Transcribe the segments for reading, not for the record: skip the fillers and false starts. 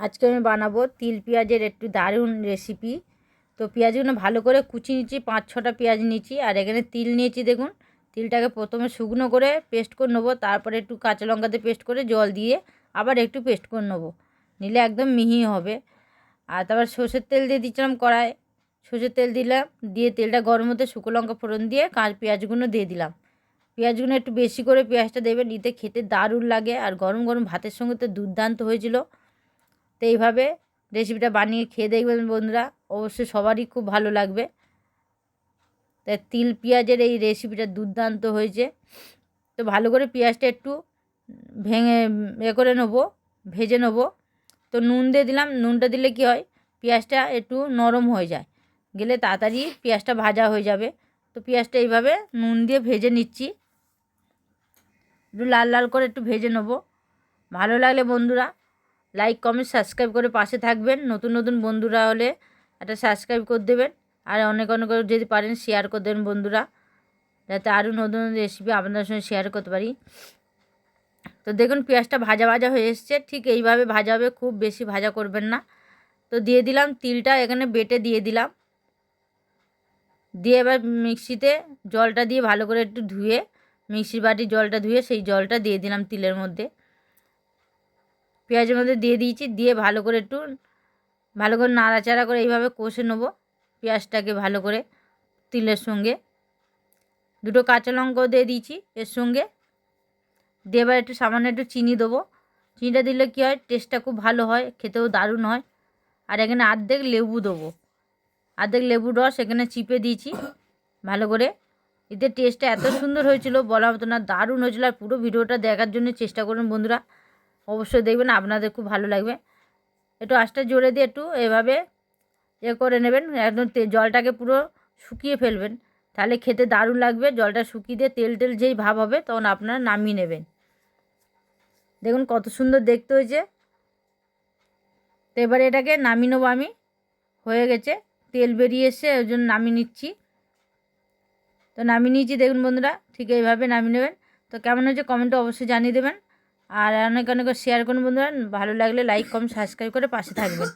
আজকে আমি বানাবো তিল পেঁয়াজের একটু দারুণ রেসিপি। তো পেঁয়াজগুলো ভালো করে কুচি নিচ্ছি, 5-6টা পেঁয়াজ নিচ্ছি। আর এখানে তিল নিয়েছি, দেখুন তিলটাকে প্রথমে শুকনো করে পেস্ট করে নেবো, তারপরে একটু কাঁচা লঙ্কা দিয়ে পেস্ট করে জল দিয়ে আবার একটু পেস্ট করে নেবো, নিলে একদম মিহি হবে। আর তারপর সর্ষের তেল দিয়ে দিচ্ছিলাম কড়াই, সর্ষের তেল দিলাম, দিয়ে তেলটা গরম হতে শুকনো লঙ্কা ফোড়ন দিয়ে পেঁয়াজগুলো দিয়ে দিলাম। পেঁয়াজগুলো একটু বেশি করে পেঁয়াজটা দেবেন, এতে খেতে দারুণ লাগে আর গরম গরম ভাতের সঙ্গে তো দুর্দান্ত হয়েছিল। তো এইভাবে রেসিপিটা বানিয়ে খেয়ে দেখবেন বন্ধুরা, অবশ্যই সবারই খুব ভালো লাগবে। তাই তিল পেঁয়াজের এই রেসিপিটা দুর্দান্ত হয়েছে। তো ভালো করে পেঁয়াজটা একটু ভেঙে করে নেবো, ভেজে নেবো। তো নুন দিয়ে দিলাম, নুনটা দিলে কি হয়, পেঁয়াজটা একটু নরম হয়ে যায়, গেলে তাড়াতাড়ি পেঁয়াজটা ভাজা হয়ে যাবে। তো পেঁয়াজটা এইভাবে নুন দিয়ে ভেজে নিচ্ছি, একটু লাল লাল করে একটু ভেজে নেবো। ভালো লাগলে বন্ধুরা লাইক কমেন্ট সাবস্ক্রাইব করে পাশে থাকবেন। নতুন নতুন বন্ধুরা হলে একটা সাবস্ক্রাইব করে দেবেন, আর অনেক অনেক করে যদি পারেন শেয়ার করে দেবেন বন্ধুরা, যাতে আরও নতুন রেসিপি আপনাদের সঙ্গে শেয়ার করতে পারি। তো দেখুন পেঁয়াজটা ভাজা ভাজা হয়ে এসছে, ঠিক এইভাবে ভাজা হবে, খুব বেশি ভাজা করবেন না। তো দিয়ে দিলাম তিলটা, এখানে বেটে দিয়ে দিলাম, দিয়ে এবার মিক্সিতে জলটা দিয়ে ভালো করে একটু ধুয়ে, মিক্সির বাটি জলটা ধুয়ে সেই জলটা দিয়ে দিলাম তিলের মধ্যে, পেঁয়াজের মধ্যে দিয়ে দিয়েছি। দিয়ে ভালো করে একটু ভালো করে নাড়াচাড়া করে এইভাবে কষে নেবো পেঁয়াজটাকে ভালো করে তিলের সঙ্গে। দুটো কাঁচা লঙ্কাও দিয়ে দিয়েছি এর সঙ্গে। দিয়ে এবার একটু সামান্য একটু চিনি দেবো, চিনিটা দিলে কী হয়, টেস্টটা খুব ভালো হয়, খেতেও দারুণ হয়। আর এখানে অর্ধেক লেবু দেবো, অর্ধেক লেবুর রস এখানে চিপে দিয়েছি ভালো করে। এতে টেস্টটা এত সুন্দর হয়েছিল বলার মতো না, দারুণ হয়েছিল। আর পুরো ভিডিওটা দেখার জন্য চেষ্টা করুন বন্ধুরা, অবশ্যই দেখবেন, আপনাদের খুব ভালো লাগবে। একটু আঁচটা জোরে দিয়ে একটু এভাবে করে নেবেন, একদম জলটাকে পুরো শুকিয়ে ফেলবেন, তাহলে খেতে দারুণ লাগবে। জলটা শুকিয়ে দিয়ে তেল তেল যেই ভাব হবে তখন আপনারা নামিয়ে নেবেন। দেখুন কত সুন্দর দেখতে হয়েছে। তো এবারে এটাকে নামিয়ে নেবো আমি, হয়ে গেছে, তেল বেরিয়ে এসে ওই জন্য নামিয়ে নিচ্ছি। তো নামিয়ে নিয়েছি দেখুন বন্ধুরা, ঠিক এইভাবে নামিয়ে নেবেন। তো কেমন হয়েছে কমেন্টে অবশ্যই জানিয়ে দেবেন, আর অনেক অনেক শেয়ার করুন বন্ধুরা। ভালো লাগলে লাইক কমেন্ট সাবস্ক্রাইব করে পাশে থাকবেন।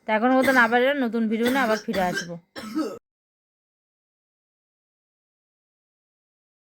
তো এখন মতন আবার নতুন ভিডিও নিয়ে আবার ফিরে আসবো।